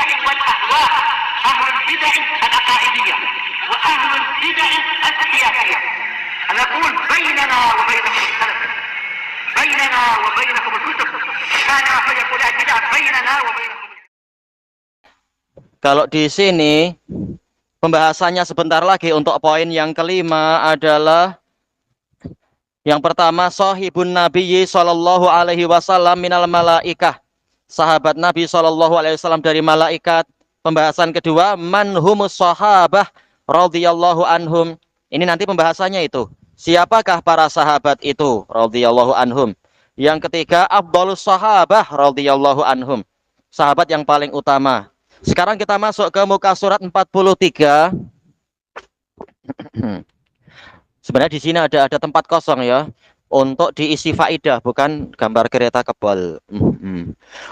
البدع والأهواء، أهل البدع العقائدية وأهل البدع السياسية. نقول بيننا وبينكم السلف، بيننا وبينكم الكتب، كان فيقول البدع بيننا وبينكم. Kalau di sini pembahasannya sebentar lagi untuk poin yang kelima adalah yang pertama, sahibun Nabi sallallahu alaihi wasallam minal malaikah. Sahabat Nabi sallallahu alaihi wasallam dari malaikat. Pembahasan kedua, manhumus sahabah radhiyallahu anhum. Ini nanti pembahasannya itu. Siapakah para sahabat itu radhiyallahu anhum? Yang ketiga, afdhalus sahabah radhiyallahu anhum. Sahabat yang paling utama. Sekarang kita masuk ke muka surat 43. Sebenarnya di sini ada tempat kosong ya untuk diisi faidah, bukan gambar kereta kebal.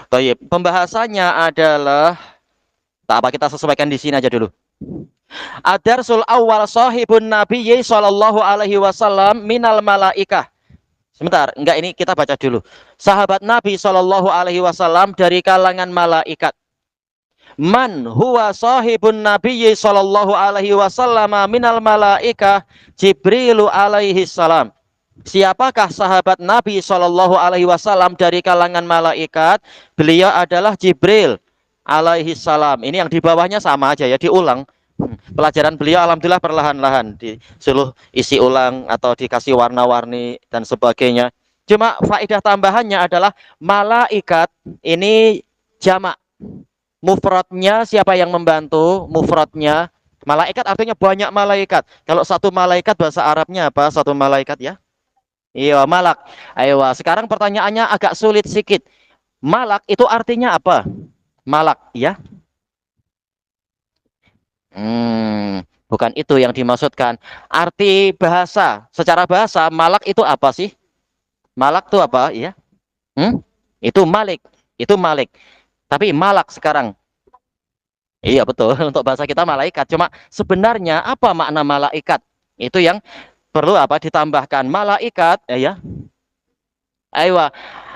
Baik, pembahasannya adalah tak apa, kita sesuaikan di sini aja dulu. Ad-darsul awal sahibun Nabi sallallahu alaihi wasallam minal malaikah. Sebentar, enggak, ini kita baca dulu. Sahabat Nabi sallallahu alaihi wasallam dari kalangan malaikat. Man huwa sahibun Nabi sallallahu alaihi wasallam minal malaikah Jibrilu alaihi salam. Siapakah sahabat Nabi sallallahu alaihi wasallam dari kalangan malaikat? Beliau adalah Jibril alaihi salam. Ini yang di bawahnya sama aja ya, diulang. Pelajaran beliau alhamdulillah perlahan-lahan disuruh isi ulang atau dikasih warna-warni dan sebagainya. Cuma faedah tambahannya adalah malaikat ini jamak. Mufradnya siapa yang membantu? Mufradnya malaikat artinya banyak malaikat. Kalau satu malaikat bahasa Arabnya apa? Satu malaikat ya? Iya, malak. Ayo, sekarang pertanyaannya agak sulit sedikit. Malak itu artinya apa? Malak, ya? Bukan itu yang dimaksudkan. Arti bahasa, secara bahasa, malak itu apa sih? Malak itu apa? Ya? Itu malik. Itu malik. Tapi malak sekarang. Iya betul, untuk bahasa kita malaikat. Cuma sebenarnya apa makna malaikat? Itu yang perlu apa ditambahkan. Malaikat, ya. Ayo,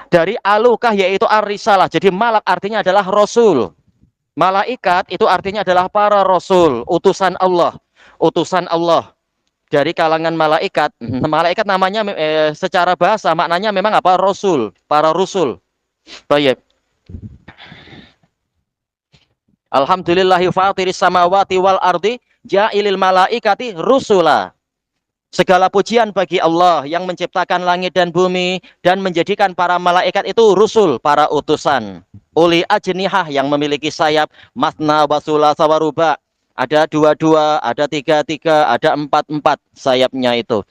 dari alukah yaitu ar-risalah. Jadi malak artinya adalah rasul. Malaikat itu artinya adalah para rasul, utusan Allah. Utusan Allah. Dari kalangan malaikat. Malaikat namanya secara bahasa maknanya memang apa? Rasul, para rasul. Baik. Alhamdulillahi fatiris samawati wal ardi ja'ilil malaikati rusula. Segala pujian bagi Allah yang menciptakan langit dan bumi dan menjadikan para malaikat itu rusul, para utusan. Uli ajnihah yang memiliki sayap, masna wa thulatsa wa ruba. Ada 22, ada 33, ada 44 sayapnya itu.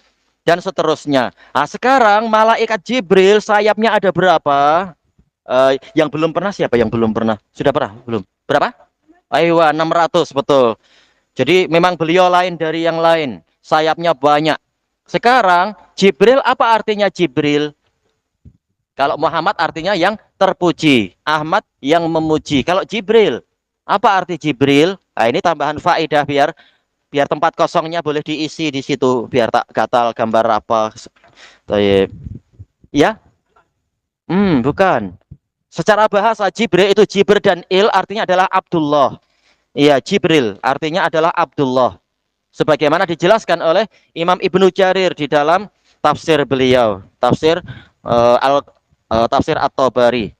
Dan seterusnya. Nah, sekarang malaikat Jibril sayapnya ada berapa? Yang belum pernah siapa yang belum pernah? Sudah pernah? Belum? Berapa? Ayo, 600, betul. Jadi memang beliau lain dari yang lain. Sayapnya banyak. Sekarang Jibril, apa artinya Jibril? Kalau Muhammad artinya yang terpuji, Ahmad yang memuji. Kalau Jibril, apa arti Jibril? Nah, ini tambahan faedah biar tempat kosongnya boleh diisi di situ, biar tak gatal gambar apa. Ya? Bukan. Secara bahasa Jibril itu Jibr dan Il artinya adalah Abdullah. Iya, Jibril artinya adalah Abdullah. Sebagaimana dijelaskan oleh Imam Ibnu Jarir di dalam tafsir beliau, tafsir tafsir At-Tabari.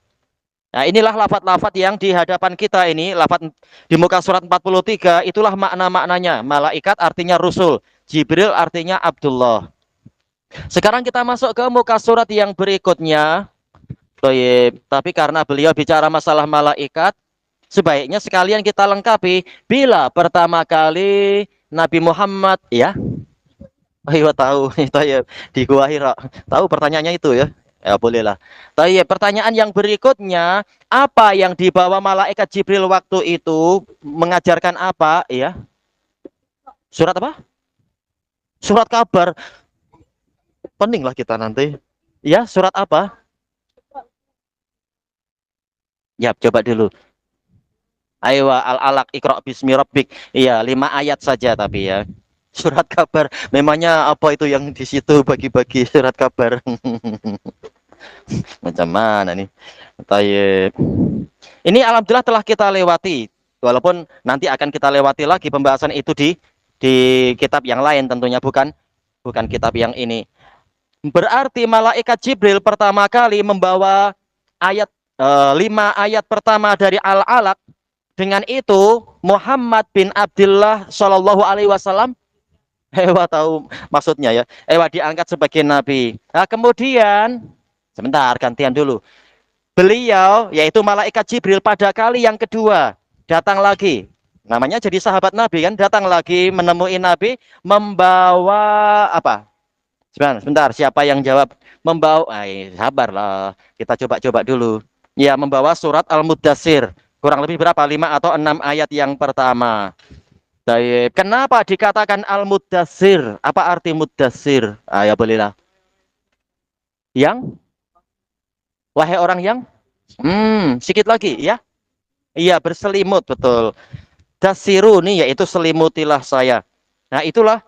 Nah, inilah lafaz-lafaz yang di hadapan kita ini, lafaz di muka surat 43, itulah makna-maknanya. Malaikat artinya rusul, Jibril artinya Abdullah. Sekarang kita masuk ke muka surat yang berikutnya. Tapi karena beliau bicara masalah malaikat, sebaiknya sekalian kita lengkapi. Bila pertama kali Nabi Muhammad, ya, ayo tahu itu ya di Gua Hira. Tahu pertanyaannya itu ya? Ya bolehlah. Tapi pertanyaan yang berikutnya, apa yang dibawa malaikat Jibril waktu itu? Mengajarkan apa? Ya, surat apa? Surat kabar. Peninglah kita nanti. Ya, surat apa? Ya, coba dulu. Ayo, Al-Alaq, Iqra bismi rabbik. Iya, 5 ayat saja tapi ya. Surat kabar. Memangnya apa itu yang di situ bagi-bagi surat kabar? Macam mana nih? Tayyib. Ini alhamdulillah telah kita lewati. Walaupun nanti akan kita lewati lagi pembahasan itu di kitab yang lain tentunya, bukan kitab yang ini. Berarti malaikat Jibril pertama kali membawa ayat 5 ayat pertama dari Al-Alaq. Dengan itu Muhammad bin Abdullah Shallallahu Alaihi Wasallam tahu maksudnya ya. Diangkat sebagai nabi. Nah, kemudian sebentar gantian dulu. Beliau yaitu malaikat Jibril pada kali yang kedua datang lagi. Namanya jadi sahabat Nabi kan, datang lagi menemui Nabi membawa apa? Sebentar, siapa yang jawab? Membawa, sabarlah, kita coba-coba dulu. Ya, membawa surat Al-Muddatsir. Kurang lebih berapa? 5 atau 6 ayat yang pertama. Baik. Kenapa dikatakan Al-Muddatsir? Apa arti Muddatsir? Ya bolehlah. Yang? Wahai orang yang? Sedikit lagi ya. Iya, berselimut, betul. Dasiruni, yaitu selimutilah saya. Nah, itulah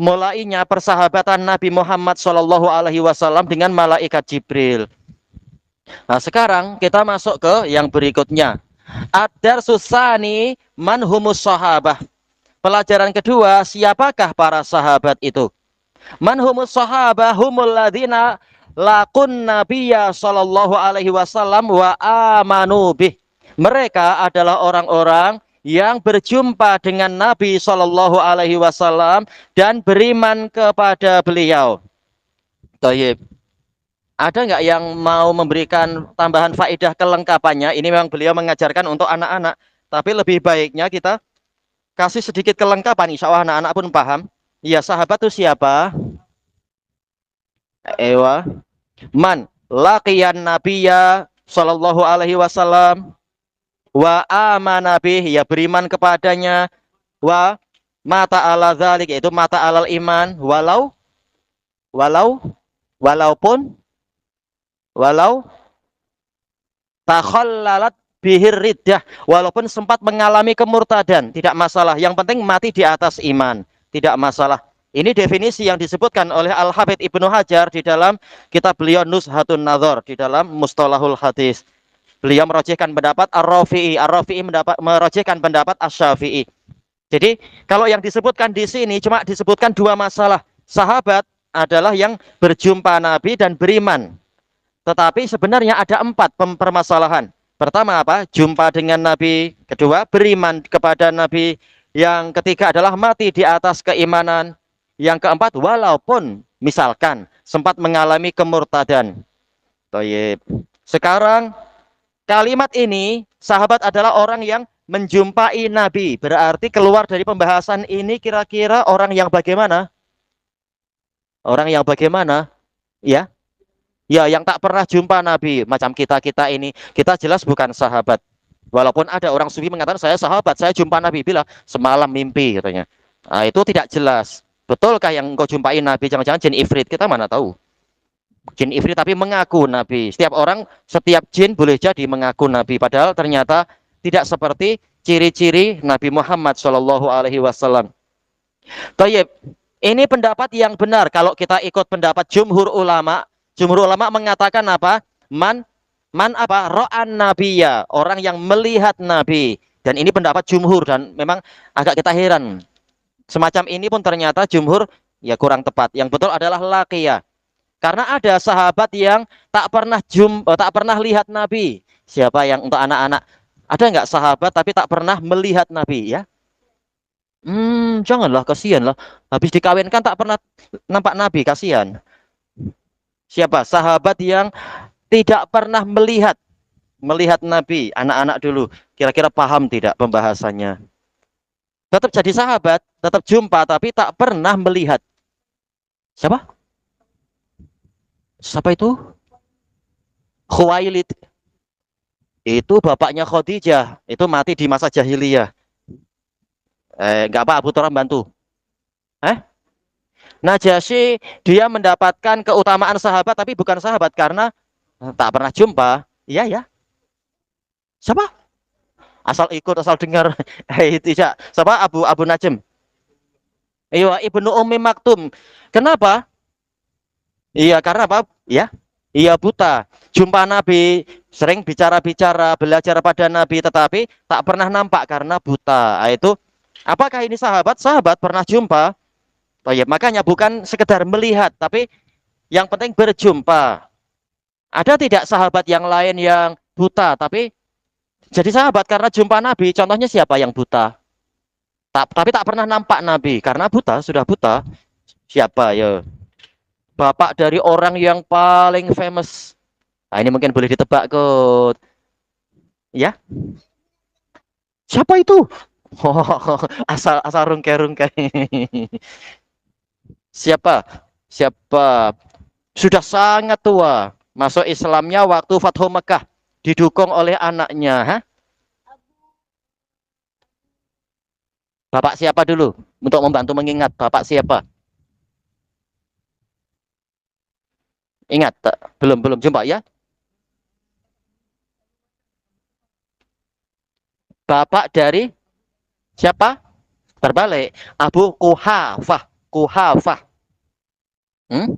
mulainya persahabatan Nabi Muhammad Shallallahu Alaihi Wasallam dengan malaikat Jibril. Nah, sekarang kita masuk ke yang berikutnya. Ad-darsusani manhumus sahabah. Pelajaran kedua, siapakah para sahabat itu? Manhumus sahabah humul ladina lakun nabiyya Shallallahu Alaihi Wasallam wa amanu bih. Mereka adalah orang-orang yang berjumpa dengan Nabi Shallallahu Alaihi Wasallam dan beriman kepada beliau. Tayyib. Ada nggak yang mau memberikan tambahan faedah kelengkapannya? Ini memang beliau mengajarkan untuk anak-anak, tapi lebih baiknya kita kasih sedikit kelengkapan. Insya Allah anak-anak pun paham. Ya, sahabat itu siapa? Ewa. Man laqiyan nabiyya Shallallahu Alaihi Wasallam wa amana bih, ya beriman kepadanya, wa mata ala dzalik, yaitu mata alal iman, walau takhallalat bihir riddah, walaupun sempat mengalami kemurtadan, tidak masalah, yang penting mati di atas iman, tidak masalah. Ini definisi yang disebutkan oleh Al-Hafidz Ibnu Hajar di dalam kitab beliau Nuzhatun Nadzar di dalam Mustalahul Hadis. Beliau merojihkan pendapat Ar-Rafi'i. Ar-Rafi'i merojihkan pendapat Asy-Syafi'i. Jadi, kalau yang disebutkan di sini cuma disebutkan 2 masalah. Sahabat adalah yang berjumpa Nabi dan beriman. Tetapi sebenarnya ada 4 permasalahan. Pertama apa? Jumpa dengan Nabi. Kedua, beriman kepada Nabi. Yang ketiga adalah mati di atas keimanan. Yang keempat, walaupun misalkan sempat mengalami kemurtadan. Toyib. Sekarang kalimat ini, sahabat adalah orang yang menjumpai Nabi. Berarti keluar dari pembahasan ini kira-kira orang yang bagaimana? Orang yang bagaimana? Ya. Ya, yang tak pernah jumpa Nabi. Macam kita-kita ini. Kita jelas bukan sahabat. Walaupun ada orang sufi mengatakan, saya sahabat, saya jumpa Nabi. Bila semalam mimpi katanya. Nah, itu tidak jelas. Betulkah yang engkau jumpai Nabi? Jangan-jangan jin ifrit, kita mana tahu. Jin ifrit tapi mengaku Nabi. Setiap jin boleh jadi mengaku Nabi. Padahal ternyata tidak seperti ciri-ciri Nabi Muhammad Shallallahu Alaihi Wasallam. Tayyib. Ini pendapat yang benar. Kalau kita ikut pendapat jumhur ulama mengatakan apa? Man apa? Ro'an nabiyya, orang yang melihat Nabi. Dan ini pendapat jumhur dan memang agak kita heran. Semacam ini pun ternyata jumhur ya kurang tepat. Yang betul adalah laqiyah. Karena ada sahabat yang tak pernah lihat Nabi. Siapa yang untuk anak-anak? Ada nggak sahabat tapi tak pernah melihat Nabi ya? Janganlah, kasihan lah. Habis dikawinkan tak pernah nampak Nabi, kasihan. Siapa? Sahabat yang tidak pernah melihat Nabi. Anak-anak dulu, kira-kira paham tidak pembahasannya? Tetap jadi sahabat, tetap jumpa, tapi tak pernah melihat. Siapa? Siapa itu? Khuwailid. Itu bapaknya Khadijah. Itu mati di masa jahiliyah. Enggak apa, Abu Turab bantu. Najasyi, dia mendapatkan keutamaan sahabat, tapi bukan sahabat karena tak pernah jumpa. Iya ya. Siapa? Asal ikut, asal dengar. Tidak. Siapa? Abu Najm. Iya, Ibnu Ummi Maktum. Kenapa? Iya, karena apa? Ya. Iya buta. Jumpa Nabi, sering bicara-bicara, belajar pada Nabi, tetapi tak pernah nampak karena buta. Itu apakah ini sahabat? Sahabat pernah jumpa. Oh ya, makanya bukan sekedar melihat, tapi yang penting berjumpa. Ada tidak sahabat yang lain yang buta, tapi jadi sahabat karena jumpa Nabi? Contohnya siapa yang buta? Tapi tak pernah nampak Nabi karena buta, sudah buta. Siapa ya? Bapak dari orang yang paling famous. Nah, ini mungkin boleh ditebak kok. Ya, siapa itu? Oh, asal asal rungkai-rungkai. Siapa? Siapa? Sudah sangat tua. Masuk Islamnya waktu Fathu Mekah. Didukung oleh anaknya. Hah? Bapak siapa dulu? Untuk membantu mengingat. Bapak siapa? Ingat? Belum, belum jumpa ya? Bapak dari siapa? Terbalik. Abu Kuhafah. Kuhafah. Hmm?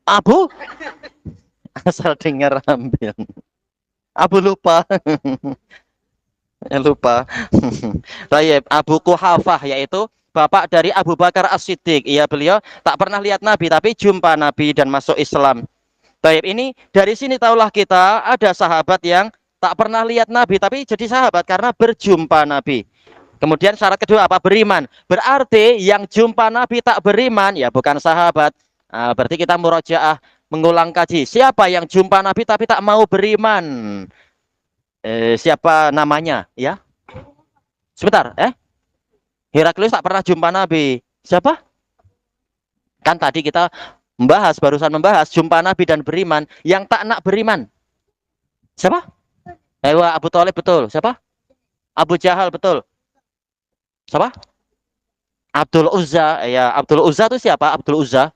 Abu? Asal dengar ambil. Abu lupa. Lupa. Baik, Abu Kuhafah yaitu bapak dari Abu Bakar As-Siddiq. Iya, beliau tak pernah lihat Nabi tapi jumpa Nabi dan masuk Islam. Baik, ini dari sini tahulah kita ada sahabat yang tak pernah lihat Nabi tapi jadi sahabat karena berjumpa Nabi. Kemudian syarat kedua apa? Beriman. Berarti yang jumpa Nabi tak beriman ya bukan sahabat. Nah, berarti kita murojaah mengulang kaji. Siapa yang jumpa Nabi tapi tak mau beriman? Siapa namanya? Ya, sebentar. Heraklius tak pernah jumpa Nabi. Siapa? Kan tadi kita barusan membahas jumpa Nabi dan beriman. Yang tak nak beriman. Siapa? Abu Thalib betul. Siapa? Abu Jahal betul. Siapa? Abdul Uzza. Ya, Abdul Uzza itu siapa? Abdul Uzza.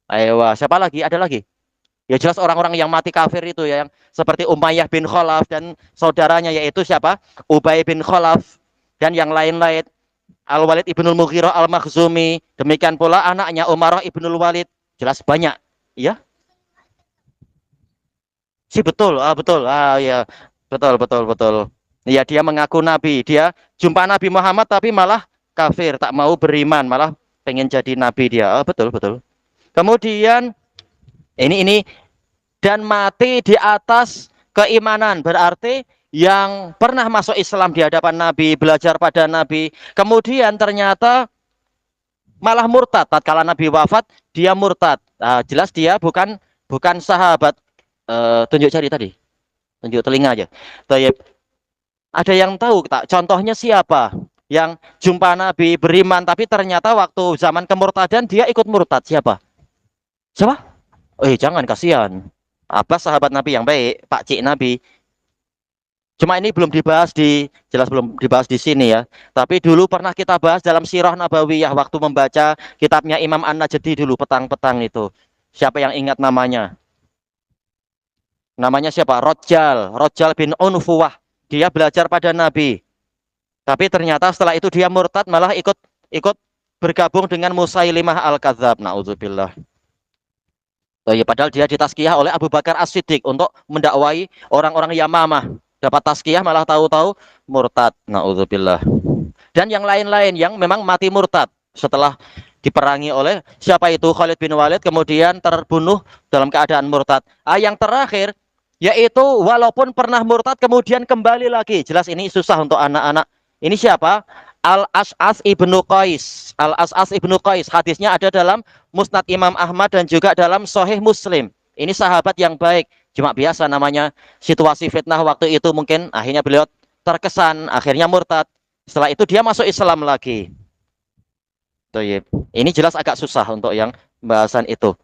Ayo, siapa lagi? Ada lagi? Ya jelas orang-orang yang mati kafir itu ya, yang seperti Umayyah bin Khalaf dan saudaranya yaitu siapa? Ubay bin Khalaf dan yang lain-lain. Al-Walid ibnul Mughirah al-Makhzumi. Demikian pula anaknya Umarah ibnul Walid. Jelas banyak. Ya, sih betul. Betul. Ya, betul, betul, betul. Ya, dia mengaku Nabi. Dia jumpa Nabi Muhammad tapi malah kafir, tak mau beriman, malah pengen jadi Nabi dia. Betul, betul. Kemudian ini dan mati di atas keimanan berarti yang pernah masuk Islam di hadapan Nabi, belajar pada Nabi, kemudian ternyata malah murtad tatkala Nabi wafat, dia murtad. Jelas dia bukan sahabat. Tunjuk jari tadi, tunjuk telinga aja. Tayyip. Ada yang tahu tak contohnya siapa yang jumpa Nabi beriman tapi ternyata waktu zaman kemurtadan dia ikut murtad? Siapa? Siapa? Jangan, kasihan. Apa sahabat Nabi yang baik, Pak Cik Nabi. Cuma ini jelas belum dibahas di sini ya. Tapi dulu pernah kita bahas dalam Sirah Nabawiyah waktu membaca kitabnya Imam An-Najdi dulu petang-petang itu. Siapa yang ingat namanya? Namanya siapa? Rojal bin Unfuwah. Dia belajar pada Nabi. Tapi ternyata setelah itu dia murtad malah ikut bergabung dengan Musailimah Al-Kadzab. Nauzubillah. Ya, padahal dia ditazkiyah oleh Abu Bakar As-Siddiq untuk mendakwai orang-orang Yamamah. Dapat tazkiyah malah tahu-tahu murtad. Nauzubillah. Dan yang lain-lain yang memang mati murtad setelah diperangi oleh siapa itu? Khalid bin Walid, kemudian terbunuh dalam keadaan murtad. Yang terakhir yaitu walaupun pernah murtad kemudian kembali lagi. Jelas ini susah untuk anak-anak. Ini siapa? Al-As'as ibnu Qais. Al-As'as ibnu Qais. Hadisnya ada dalam Musnad Imam Ahmad dan juga dalam Sahih Muslim. Ini sahabat yang baik. Cuma biasa namanya situasi fitnah waktu itu mungkin akhirnya beliau terkesan, akhirnya murtad. Setelah itu dia masuk Islam lagi. Ini jelas agak susah untuk yang pembahasan itu.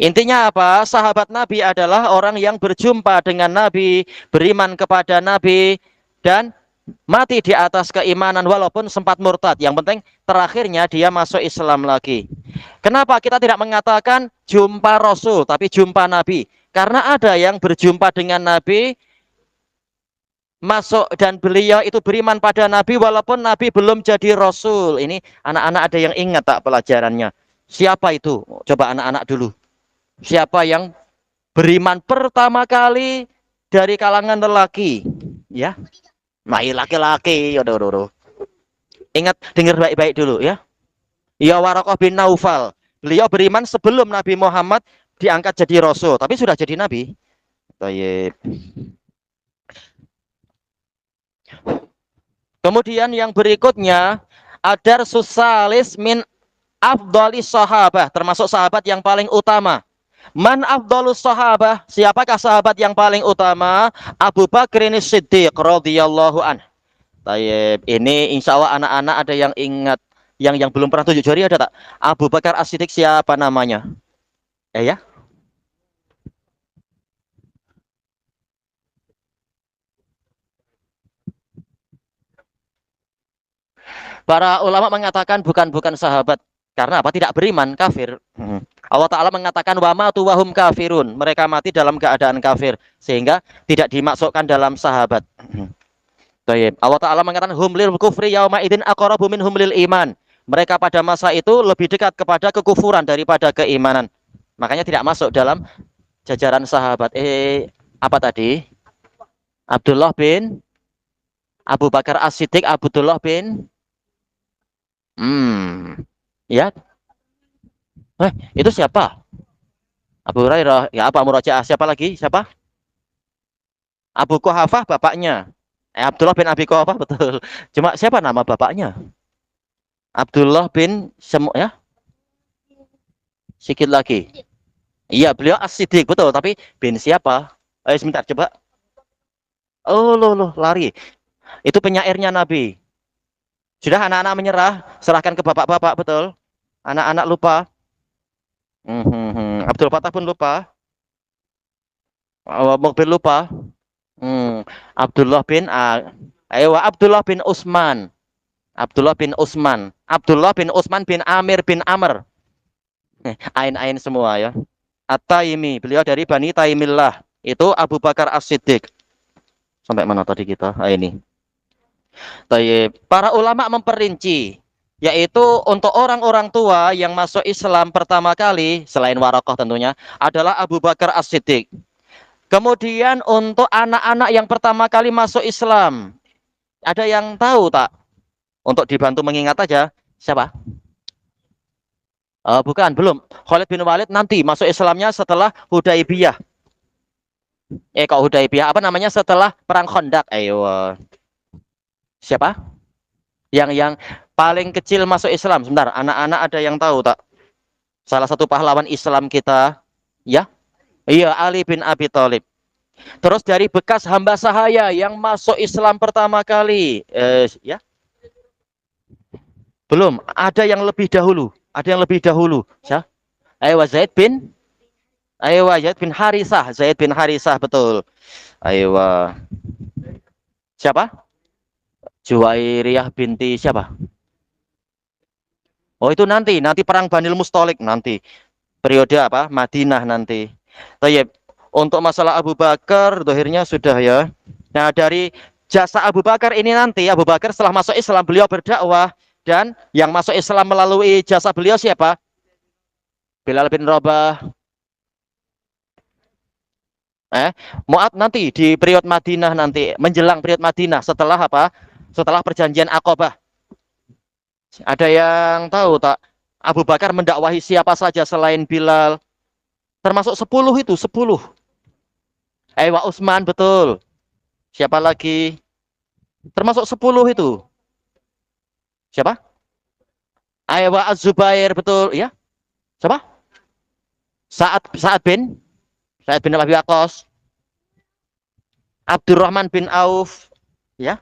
Intinya apa? Sahabat Nabi adalah orang yang berjumpa dengan Nabi, beriman kepada Nabi, dan mati di atas keimanan walaupun sempat murtad. Yang penting terakhirnya dia masuk Islam lagi. Kenapa kita tidak mengatakan jumpa Rasul, tapi jumpa Nabi? Karena ada yang berjumpa dengan Nabi, masuk dan beliau itu beriman pada Nabi walaupun Nabi belum jadi Rasul. Ini anak-anak ada yang ingat tak pelajarannya? Siapa itu? Coba anak-anak dulu. Siapa yang beriman pertama kali dari kalangan lelaki, ya. Nah, laki-laki, aduh. Ingat, dengar baik-baik dulu ya. Ya, Waraqah bin Naufal. Beliau beriman sebelum Nabi Muhammad diangkat jadi rasul, tapi sudah jadi nabi. Tayyib. Kemudian yang berikutnya, Adar Susalis min afdalis sahabah, termasuk sahabat yang paling utama. Man afdalus sahabah, siapakah sahabat yang paling utama? Abu Bakar Siddiq radhiyallahu an. Tayyib. Ini insya Allah anak-anak ada yang ingat, yang belum pernah tunjuk jari ada tak? Abu Bakar As-Siddiq siapa namanya? Ya. Para ulama mengatakan bukan sahabat. Karena apa? Tidak beriman, kafir. Allah Ta'ala mengatakan wa matu wahum kafirun. Mereka mati dalam keadaan kafir. Sehingga tidak dimasukkan dalam sahabat. Allah Ta'ala mengatakan hum lil kufri yauma idin aqrabu minhum lil iman. Mereka pada masa itu lebih dekat kepada kekufuran daripada keimanan. Makanya tidak masuk dalam jajaran sahabat. Apa tadi? Abdullah bin Abu Bakar As-Siddiq, Abdullah bin ya. Itu siapa? Abu Hurairah. Ya, apa murajaah? Siapa lagi? Siapa? Abu Quhafah bapaknya. Abdullah bin Abi Quhafah, betul. Cuma siapa nama bapaknya? Abdullah bin ya. Sikit lagi. Iya, beliau As-Siddiq, betul. Tapi bin siapa? Sebentar, coba. Oh, loh, lari. Itu penyairnya Nabi. Sudah anak-anak menyerah, serahkan ke bapak-bapak, betul. Anak-anak lupa. Abdul Fatah pun lupa. Mobil lupa. Abdullah bin Abdullah bin Utsman. Abdullah bin Utsman. Abdullah bin Utsman bin Amir bin Amr. Ain-ain semua ya. At-Taimi, beliau dari Bani Taimillah. Itu Abu Bakar As-Siddiq. Sampai mana tadi kita? Ini. Para ulama memperinci, yaitu untuk orang-orang tua yang masuk Islam pertama kali, selain Waraqah tentunya, adalah Abu Bakar As-Siddiq. Kemudian untuk anak-anak yang pertama kali masuk Islam, ada yang tahu tak? Untuk dibantu mengingat aja, siapa? Bukan, belum. Khalid bin Walid nanti masuk Islamnya setelah Hudaybiyah. Kok Hudaybiyah? Apa namanya setelah Perang Khandaq? Ayo. Siapa? Yang paling kecil masuk Islam. Sebentar, anak-anak ada yang tahu tak? Salah satu pahlawan Islam kita, ya? Iya, Ali bin Abi Thalib. Terus dari bekas hamba sahaya yang masuk Islam pertama kali, ya? Belum, ada yang lebih dahulu. Ada yang lebih dahulu. Ya? Zaid bin Harisah. Zaid bin Harisah, betul. Siapa? Juwairiyah binti siapa? Oh, itu nanti perang Banil Mustalik nanti. Periode apa? Madinah nanti. Tayyib. Untuk masalah Abu Bakar, dohirnya sudah ya. Nah, dari jasa Abu Bakar ini nanti, Abu Bakar setelah masuk Islam, beliau berdakwah. Dan yang masuk Islam melalui jasa beliau siapa? Bilal bin Rabah. Mu'ad nanti di periode Madinah nanti, menjelang periode Madinah, setelah apa? Setelah perjanjian Aqabah. Ada yang tahu tak? Abu Bakar mendakwahi siapa saja selain Bilal? Termasuk 10 itu, 10. Utsman, betul. Siapa lagi? Termasuk 10 itu. Siapa? Az-Zubair, betul ya. Siapa? Sa'ad bin Abi Waqqas. Abdurrahman bin Auf, ya.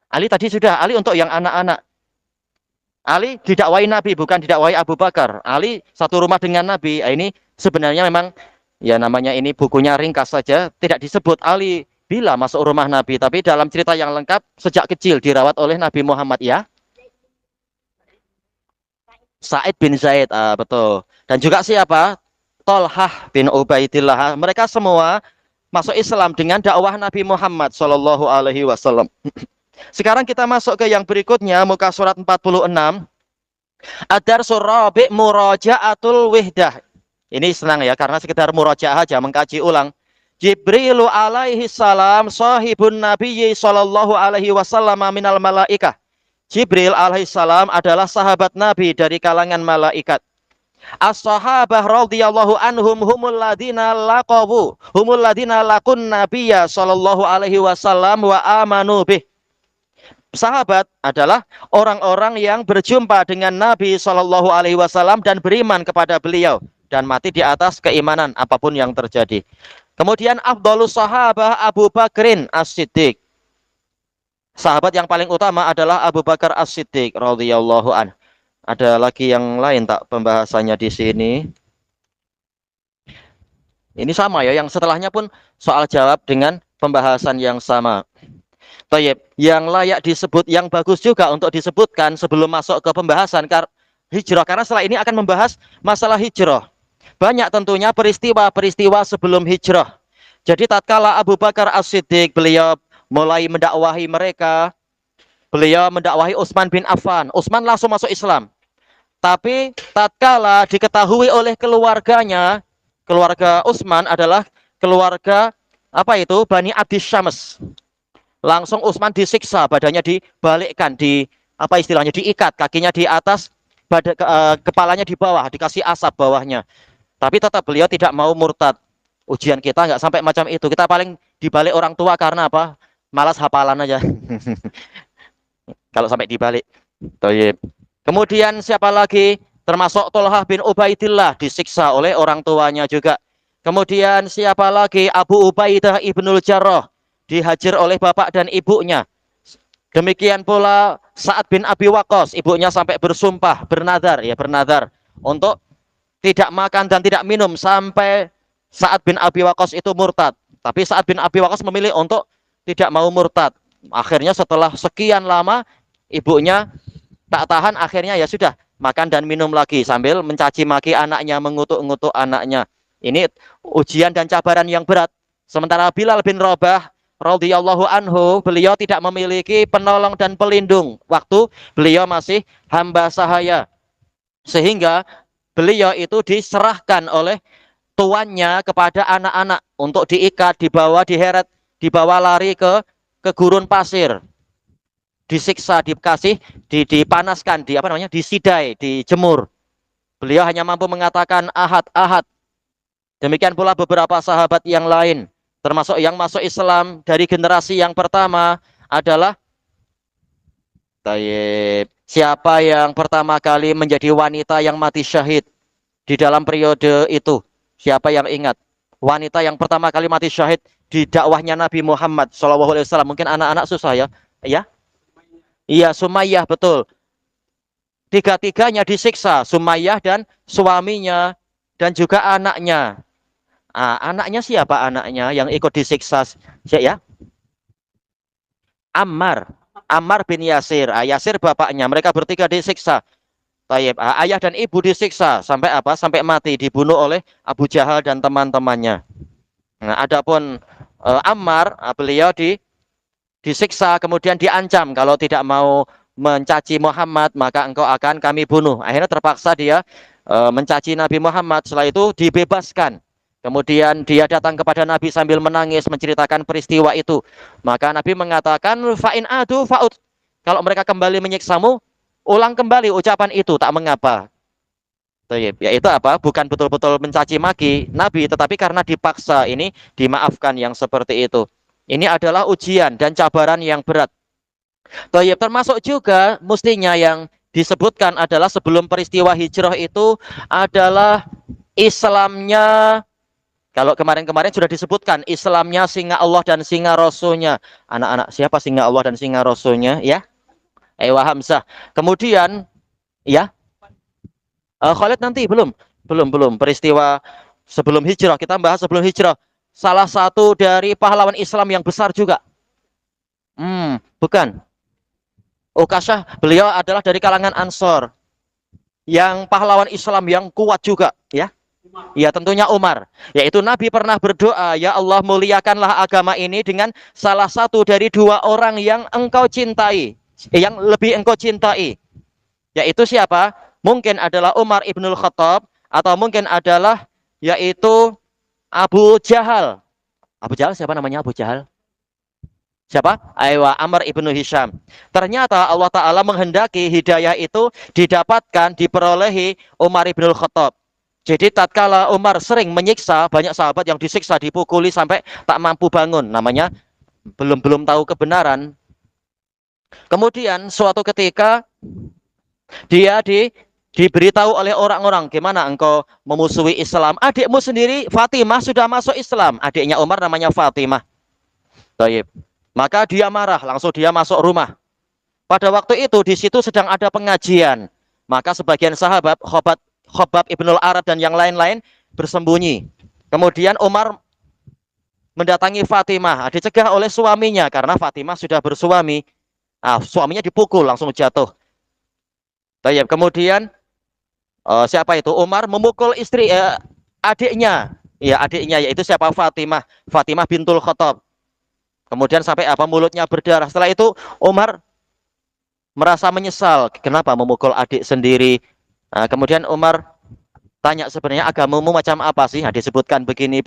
Ali tadi sudah, Ali untuk yang anak-anak. Ali didakwai Nabi, bukan didakwai Abu Bakar. Ali satu rumah dengan Nabi. Ini sebenarnya memang ya namanya ini bukunya ringkas saja, tidak disebut Ali bila masuk rumah Nabi, tapi dalam cerita yang lengkap sejak kecil dirawat oleh Nabi Muhammad, ya. Sa'id bin Zaid, betul. Dan juga siapa? Tolhah bin Ubaidillah. Mereka semua masuk Islam dengan dakwah Nabi Muhammad Shallallahu Alaihi Wasallam. Sekarang kita masuk ke yang berikutnya, muka surat 46. Adar surabi muraja'atul wihdah. Ini senang ya, karena sekedar murojaah aja, mengkaji ulang. Jibrilu alaihi salam sahibun nabiyyi sallallahu alaihi wasallam minal malaikah. Jibril alaihi salam adalah sahabat Nabi dari kalangan malaikat. As-sahabah radhiyallahu anhum humul ladina lakun nabiyya sallallahu alaihi wasallam wa amanu bih. Sahabat adalah orang-orang yang berjumpa dengan Nabi sallallahu alaihi wasallam dan beriman kepada beliau dan mati di atas keimanan apapun yang terjadi. Kemudian afdhalus sahabah Abu Bakrin As-Siddiq. Sahabat yang paling utama adalah Abu Bakar As-Siddiq radhiyallahu an. Ada lagi yang lain tak pembahasannya di sini? Ini sama ya, yang setelahnya pun soal jawab dengan pembahasan yang sama. Tayyib, yang layak disebut, yang bagus juga untuk disebutkan sebelum masuk ke pembahasan hijrah, karena setelah ini akan membahas masalah hijrah. Banyak tentunya peristiwa-peristiwa sebelum hijrah. Jadi tatkala Abu Bakar As-Siddiq beliau mulai mendakwahi mereka, beliau mendakwahi Utsman bin Affan. Utsman langsung masuk Islam. Tapi tatkala diketahui oleh keluarganya, keluarga Utsman adalah keluarga apa itu? Bani Abdis Syams. Langsung Utsman disiksa, badannya dibalikkan, apa istilahnya, diikat, kakinya di atas, kepalanya di bawah, dikasih asap bawahnya. Tapi tetap beliau tidak mau murtad. Ujian kita nggak sampai macam itu. Kita paling dibalik orang tua karena apa? Malas hafalan aja. Kalau sampai dibalik. Toyib. Kemudian siapa lagi? Termasuk Tolhah bin Ubaidillah disiksa oleh orang tuanya juga. Kemudian siapa lagi? Abu Ubaidah ibnul Jarrah dihajar oleh bapak dan ibunya. Demikian pula Sa'ad bin Abi Waqqas, ibunya sampai bersumpah, bernadar untuk tidak makan dan tidak minum sampai Sa'ad bin Abi Waqqas itu murtad. Tapi Sa'ad bin Abi Waqqas memilih untuk tidak mau murtad. Akhirnya setelah sekian lama ibunya tak tahan, akhirnya ya sudah makan dan minum lagi sambil mencaci maki anaknya, mengutuk-ngutuk anaknya. Ini ujian dan cabaran yang berat. Sementara Bilal bin Rabah radhiyallahu anhu, beliau tidak memiliki penolong dan pelindung waktu beliau masih hamba sahaya, sehingga beliau itu diserahkan oleh tuannya kepada anak-anak untuk diikat, dibawa, diheret, dibawa lari ke gurun pasir, disiksa, dipanaskan, disidai, dijemur. Beliau hanya mampu mengatakan ahad, ahad. Demikian pula beberapa sahabat yang lain, termasuk yang masuk Islam dari generasi yang pertama adalah siapa yang pertama kali menjadi wanita yang mati syahid di dalam periode itu? Siapa yang ingat? Wanita yang pertama kali mati syahid di dakwahnya Nabi Muhammad SAW. Mungkin anak-anak susah ya? Ya? Iya, Sumayyah, betul. Tiga-tiganya disiksa, Sumayyah dan suaminya dan juga anaknya. Anaknya siapa anaknya yang ikut disiksa? Ya? Ammar bin Yasir. Yasir bapaknya. Mereka bertiga disiksa. Tayyib. Ayah dan ibu disiksa sampai apa? Sampai mati, dibunuh oleh Abu Jahal dan teman-temannya. Nah, adapun Ammar, beliau disiksa, kemudian diancam kalau tidak mau mencaci Muhammad maka engkau akan kami bunuh. Akhirnya terpaksa dia mencaci Nabi Muhammad. Setelah itu dibebaskan. Kemudian dia datang kepada Nabi sambil menangis menceritakan peristiwa itu. Maka Nabi mengatakan, fa'in adu fa'ud. Kalau mereka kembali menyiksamu, ulang kembali ucapan itu, tak mengapa. Yaitu apa? Bukan betul-betul mencaci maki Nabi, tetapi karena dipaksa, ini dimaafkan yang seperti itu. Ini adalah ujian dan cabaran yang berat. Termasuk juga mestinya yang disebutkan adalah sebelum peristiwa hijrah itu adalah Islamnya. Kalau kemarin-kemarin sudah disebutkan Islamnya singa Allah dan singa Rasulnya. Anak-anak, siapa singa Allah dan singa Rasulnya? Ya, Ewa Hamzah. Kemudian, ya, Khalid nanti belum peristiwa sebelum hijrah. Kita bahas sebelum hijrah. Salah satu dari pahlawan Islam yang besar juga. Bukan. Ukasyah, beliau adalah dari kalangan Ansor. Yang pahlawan Islam yang kuat juga, ya. Ya, tentunya Umar. Yaitu Nabi pernah berdoa, ya Allah, muliakanlah agama ini dengan salah satu dari dua orang yang engkau cintai, yang lebih engkau cintai. Yaitu siapa? Mungkin adalah Umar ibnul Khattab, atau mungkin adalah yaitu Abu Jahal. Abu Jahal siapa namanya Abu Jahal? Siapa? Aywa Amr ibnu Hisham. Ternyata Allah Ta'ala menghendaki hidayah itu didapatkan, diperolehi Umar ibn Khattab. Jadi tatkala Umar sering menyiksa, banyak sahabat yang disiksa, dipukuli sampai tak mampu bangun. Namanya belum tahu kebenaran. Kemudian suatu ketika dia diberitahu oleh orang-orang, gimana engkau memusuhi Islam? Adikmu sendiri Fatimah sudah masuk Islam. Adiknya Umar namanya Fatimah. Taib. Maka dia marah, langsung dia masuk rumah. Pada waktu itu di situ sedang ada pengajian. Maka sebagian sahabat Khobab ibnul Arad dan yang lain-lain bersembunyi. Kemudian Umar mendatangi Fatimah, dicegah oleh suaminya karena Fatimah sudah bersuami. Suaminya dipukul langsung jatuh. Taib. Kemudian siapa itu? Umar memukul istri adiknya. Ya, adiknya yaitu siapa? Fatimah. Fatimah bintul Khattab. Kemudian sampai mulutnya berdarah. Setelah itu Umar merasa menyesal. Kenapa memukul adik sendiri? Kemudian Umar tanya, sebenarnya agamamu macam apa sih? Disebutkan begini.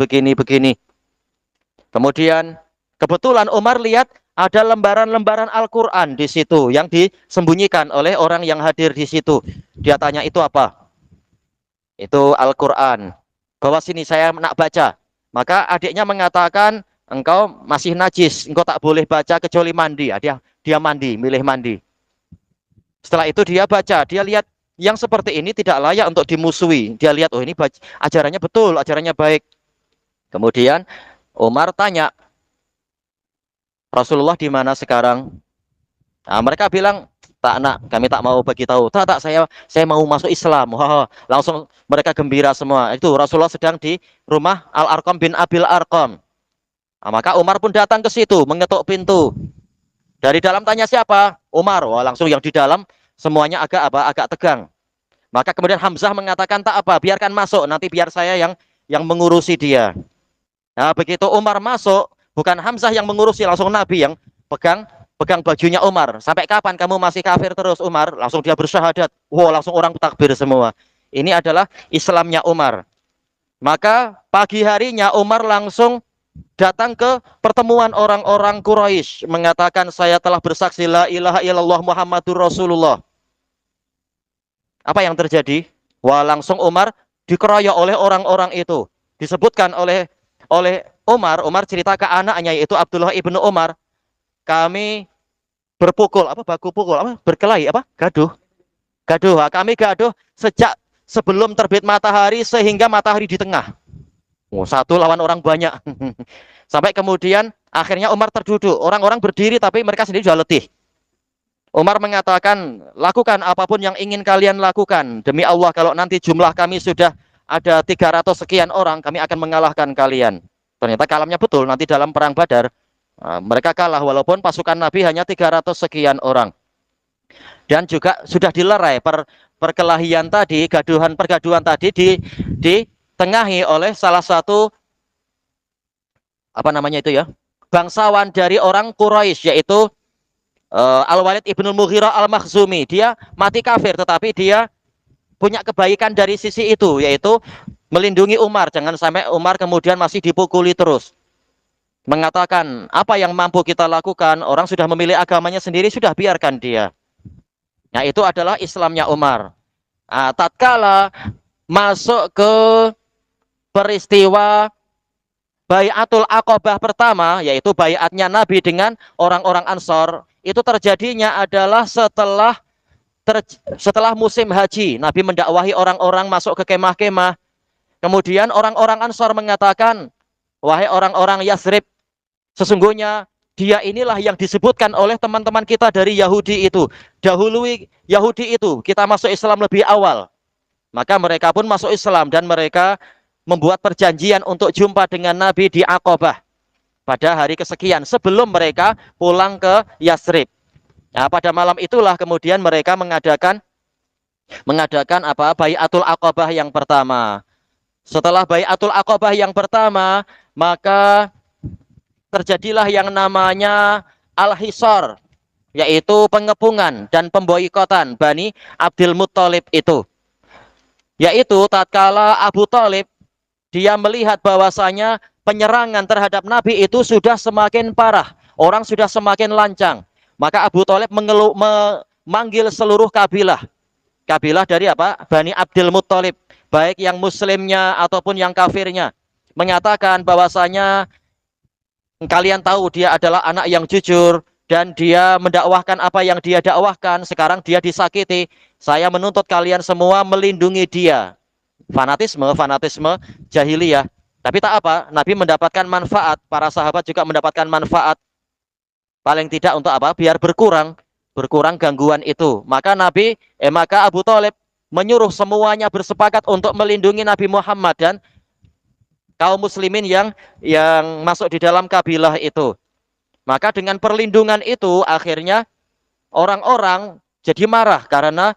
Kemudian kebetulan Umar lihat ada lembaran-lembaran Al-Quran di situ yang disembunyikan oleh orang yang hadir di situ. Dia tanya, itu apa? Itu Al-Quran. Bawa sini, saya nak baca. Maka adiknya mengatakan, engkau masih najis, engkau tak boleh baca kecuali mandi. Dia mandi, milih mandi. Setelah itu dia baca, dia lihat yang seperti ini tidak layak untuk dimusuhi. Dia lihat, oh ini ajarannya betul, ajarannya baik. Kemudian Umar tanya, Rasulullah di mana sekarang? Mereka bilang, tak nak, kami tak mau bagi tahu. Tak, saya mau masuk Islam. Langsung mereka gembira semua. Itu Rasulullah sedang di rumah Al-Arqam bin Abil Arqam. Maka Umar pun datang ke situ, mengetuk pintu. Dari dalam tanya siapa? Umar. Langsung yang di dalam semuanya agak tegang. Maka kemudian Hamzah mengatakan, tak apa, biarkan masuk, nanti biar saya yang mengurusi dia. Nah, begitu Umar masuk, bukan Hamzah yang mengurusi, langsung Nabi yang pegang bajunya Umar. Sampai kapan kamu masih kafir terus, Umar? Langsung dia bersyahadat. Langsung orang takbir semua. Ini adalah Islamnya Umar. Maka pagi harinya Umar langsung datang ke pertemuan orang-orang Quraisy, mengatakan, saya telah bersaksi la ilaha illallah Muhammadur Rasulullah. Apa yang terjadi? Langsung Umar dikeroyok oleh orang-orang itu. Disebutkan oleh Umar cerita ke anaknya yaitu Abdullah ibnu Umar, kami baku pukul, berkelahi, gaduh. Kami gaduh sejak sebelum terbit matahari sehingga matahari di tengah. Satu lawan orang banyak. Sampai kemudian akhirnya Umar terduduk. Orang-orang berdiri tapi mereka sendiri sudah letih. Umar mengatakan, lakukan apapun yang ingin kalian lakukan. Demi Allah, kalau nanti jumlah kami sudah ada 300 sekian orang, kami akan mengalahkan kalian. Ternyata kalamnya betul, nanti dalam perang Badar mereka kalah walaupun pasukan Nabi hanya 300 sekian orang. Dan juga sudah dilerai perkelahian tadi, pergaduhan tadi ditengahi oleh salah satu bangsawan dari orang Quraisy, yaitu Al-Walid ibnul Mughirah Al-Makhzumi. Dia mati kafir tetapi dia punya kebaikan dari sisi itu, yaitu melindungi Umar, jangan sampai Umar kemudian masih dipukuli terus. Mengatakan, apa yang mampu kita lakukan, orang sudah memilih agamanya sendiri, sudah biarkan dia. Nah, itu adalah Islamnya Umar. Tatkala masuk ke peristiwa Bai'atul Aqabah pertama, yaitu bai'atnya Nabi dengan orang-orang Ansor, itu terjadinya adalah setelah musim haji. Nabi mendakwahi orang-orang masuk ke kemah-kemah. Kemudian orang-orang Ansor mengatakan, wahai orang-orang Yathrib, sesungguhnya dia inilah yang disebutkan oleh teman-teman kita dari Yahudi itu. Dahului Yahudi itu, kita masuk Islam lebih awal. Maka mereka pun masuk Islam dan mereka membuat perjanjian untuk jumpa dengan Nabi di Aqabah pada hari kesekian sebelum mereka pulang ke Yathrib. Nah, pada malam itulah kemudian mereka mengadakan Bai'atul Aqabah yang pertama. Setelah Bai'atul Aqabah yang pertama, maka terjadilah yang namanya Al-Hisar, yaitu pengepungan dan pemboikotan Bani Abdul Muttalib itu. Yaitu tatkala Abu Thalib dia melihat bahwasanya penyerangan terhadap Nabi itu sudah semakin parah, orang sudah semakin lancang. Maka Abu Thalib memanggil seluruh kabilah. Kabilah dari apa? Bani Abdul Muthalib, baik yang muslimnya ataupun yang kafirnya, menyatakan bahwasanya kalian tahu dia adalah anak yang jujur dan dia mendakwahkan apa yang dia dakwahkan. Sekarang dia disakiti. Saya menuntut kalian semua melindungi dia. Fanatisme jahiliyah. Tapi tak apa, Nabi mendapatkan manfaat, para sahabat juga mendapatkan manfaat. Paling tidak untuk apa? Biar berkurang gangguan itu. Maka Abu Thalib menyuruh semuanya bersepakat untuk melindungi Nabi Muhammad dan kaum muslimin yang masuk di dalam kabilah itu. Maka dengan perlindungan itu akhirnya orang-orang jadi marah karena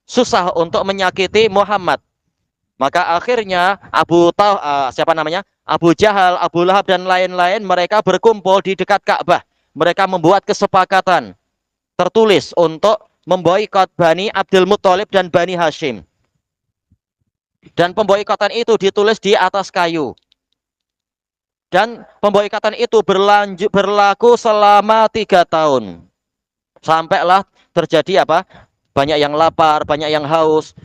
susah untuk menyakiti Muhammad. Maka akhirnya Abu Jahal, Abu Lahab dan lain-lain mereka berkumpul di dekat Ka'bah. Mereka membuat kesepakatan tertulis untuk memboikot Bani Abdul Muthalib dan Bani Hashim. Dan pemboikotan itu ditulis di atas kayu. Dan pemboikotan itu berlaku selama 3 tahun. Sampailah terjadi apa? Banyak yang lapar, banyak yang haus.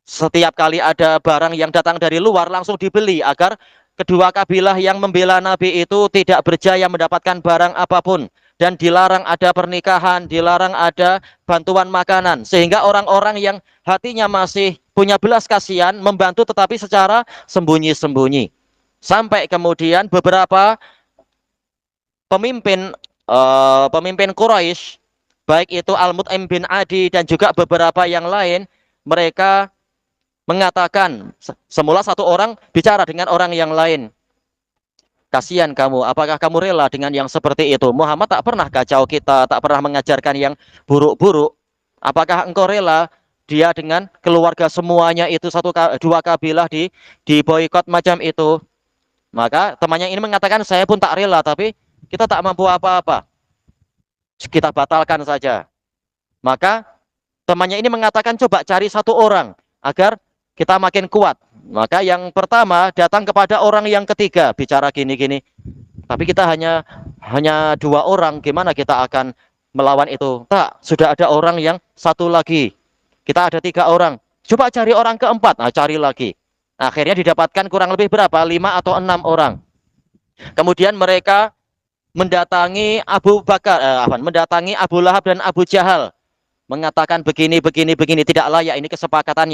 Setiap kali ada barang yang datang dari luar langsung dibeli agar kedua kabilah yang membela Nabi itu tidak berjaya mendapatkan barang apapun. Dan dilarang ada pernikahan, dilarang ada bantuan makanan. Sehingga orang-orang yang hatinya masih punya belas kasihan membantu tetapi secara sembunyi-sembunyi. Sampai kemudian beberapa pemimpin Quraisy, baik itu Al-Mut'im bin Adi dan juga beberapa yang lain, mereka mengatakan, semula satu orang bicara dengan orang yang lain. Kasihan kamu, apakah kamu rela dengan yang seperti itu? Muhammad tak pernah kacau kita, tak pernah mengajarkan yang buruk-buruk. Apakah engkau rela dia dengan keluarga semuanya itu dua kabilah di boikot macam itu? Maka temannya ini mengatakan, saya pun tak rela, tapi kita tak mampu apa-apa. Kita batalkan saja. Maka temannya ini mengatakan, coba cari satu orang agar kita makin kuat. Maka yang pertama datang kepada orang yang ketiga, bicara gini-gini. Tapi kita hanya 2 orang, gimana kita akan melawan itu? Tak, sudah ada orang yang satu lagi. Kita ada 3 orang. Coba cari orang keempat. Nah, cari lagi. Akhirnya didapatkan kurang lebih berapa? 5 atau 6 orang. Kemudian mereka mendatangi mendatangi Abu Lahab dan Abu Jahal, mengatakan begini, tidak layak, ini kesepakatan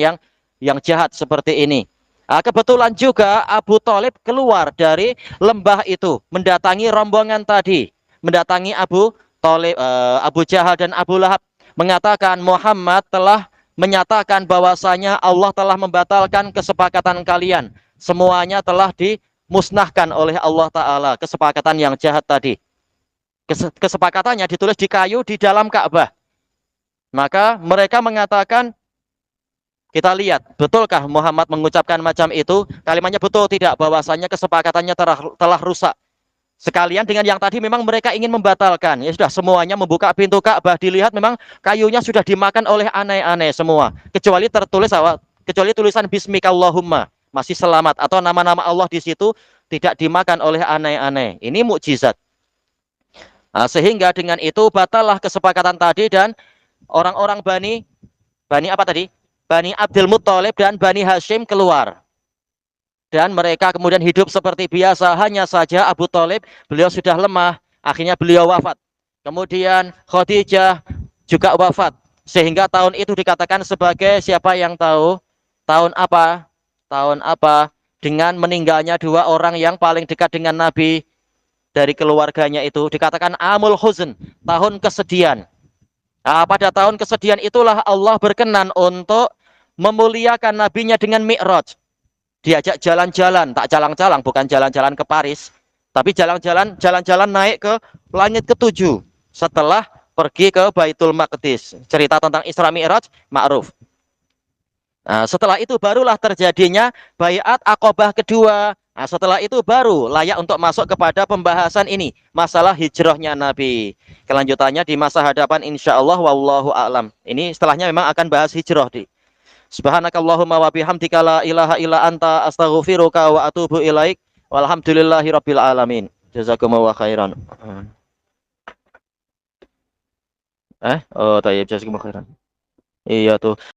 yang jahat seperti ini. Kebetulan juga Abu Thalib keluar dari lembah itu, mendatangi rombongan tadi, mendatangi Abu Jahal dan Abu Lahab, mengatakan Muhammad telah menyatakan bahwasanya Allah telah membatalkan kesepakatan kalian. Semuanya telah dimusnahkan oleh Allah Ta'ala, kesepakatan yang jahat tadi. Kesepakatannya ditulis di kayu di dalam Ka'bah. Maka mereka mengatakan, kita lihat, betulkah Muhammad mengucapkan macam itu? Kalimatnya betul tidak, bahwasanya kesepakatannya telah rusak. Sekalian dengan yang tadi memang mereka ingin membatalkan. Ya sudah, semuanya membuka pintu Ka'bah, dilihat memang kayunya sudah dimakan oleh aneh-aneh semua. Kecuali tulisan Bismikallahumma, masih selamat, atau nama-nama Allah di situ tidak dimakan oleh aneh-aneh. Ini mukjizat. Sehingga dengan itu batallah kesepakatan tadi dan orang-orang Bani Abdul Muthalib dan Bani Hashim keluar. Dan mereka kemudian hidup seperti biasa. Hanya saja Abu Thalib, beliau sudah lemah. Akhirnya beliau wafat. Kemudian Khadijah juga wafat. Sehingga tahun itu dikatakan sebagai, siapa yang tahu? Tahun apa? Tahun apa? Dengan meninggalnya 2 orang yang paling dekat dengan Nabi dari keluarganya itu. Dikatakan Amul Huzn, tahun kesedihan. Pada tahun kesedihan itulah Allah berkenan untuk memuliakan nabinya dengan Mi'raj. Diajak jalan-jalan, tak jalan-jalan, bukan jalan-jalan ke Paris, tapi jalan-jalan naik ke langit ke-7 setelah pergi ke Baitul Maqdis. Cerita tentang Isra Mi'raj ma'ruf. Setelah itu barulah terjadinya Baiat Aqabah kedua. Setelah itu baru layak untuk masuk kepada pembahasan ini, masalah hijrahnya Nabi. Kelanjutannya di masa hadapan insya Allah, wallahu a'lam. Ini setelahnya memang akan bahas hijrah Subhanakallahumma wa bihamdika la ilaha illa anta astaghfiruka wa atubu ilaik. Walhamdulillahi rabbil alamin. Jazakumullah khairan. Oh, tayyib, jazakumullah khairan. Iya tuh.